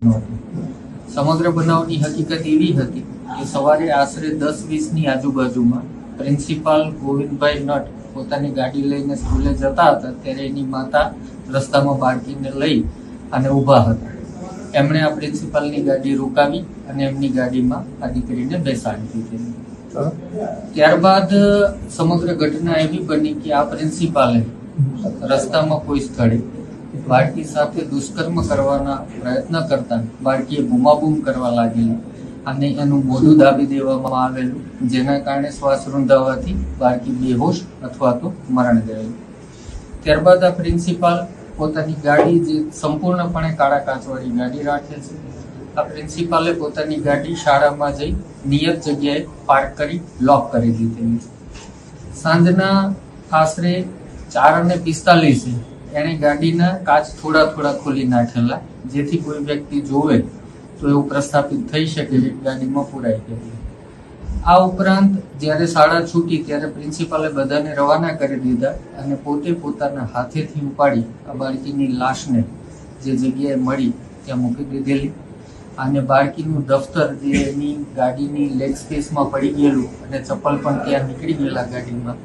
નહોતું. સમગ્ર બનાવની હકીકત એવી હતી કે સવારે આશરે 10:20ની આજુબાજુમાં પ્રિન્સિપાલ ગોવિંદભાઈ નટ પોતાની ગાડી લઈને સ્કૂલે જતા હતા ત્યારે એની માતા રસ્તામાં બાળકીને લઈ અને ઊભા હતા. એમણે આ પ્રિન્સિપાલની ગાડી રોકાવી અને એમની ગાડીમાં આ દીકરીને બેસાડી દીધી. ત્યારબાદ સમગ્ર ઘટના એવી બની કે આ પ્રિન્સિપાલે રસ્તામાં કોઈ સ્થળે બાળકી સાથે દુષ્કર્મ કરવાના પ્રયત્ન કરતા બાળકીએ બૂમાબૂમ કરવા લાગેલી અને એનું મોઢું દાબી દેવામાં આવેલું, જેના કારણે શ્વાસ રૂંધાવાથી બાળકી બેહોશ અથવા તો મરણ ગયેલું. ત્યારબાદ આ પ્રિન્સિપાલ પોતાની ગાડી, જે સંપૂર્ણપણે કાળા કાચવાળી ગાડી રાખે છે, આ પ્રિન્સિપાલે પોતાની ગાડી શાળામાં જઈ નિયત જગ્યાએ પાર્ક કરી લોક કરી દીધેલી. સાંજના આશરે 4:45 એણે ગાડીના કાચ થોડા ખોલી નાખેલા, જેથી કોઈ વ્યક્તિ જોવે તો એવું પ્રસ્થાપિત થઈ શકે કે ગાડીમાં પુરાઈ ગઈ. આ ઉપરાંત જ્યારે શાળા છૂટી ત્યારે પ્રિન્સિપાલે બધાને રવાના કરી દીધા અને પોતે પોતાના હાથેથી ઉપાડી આ બાળકીની લાશને જે જગ્યાએ મળી ત્યાં મૂકી દીધેલી અને બાળકીનું દફતર જે એની ગાડીની લેગ સ્પેસમાં પડી ગયેલું અને ચપ્પલ પણ ત્યાં નીકળી ગયેલા ગાડીમાં,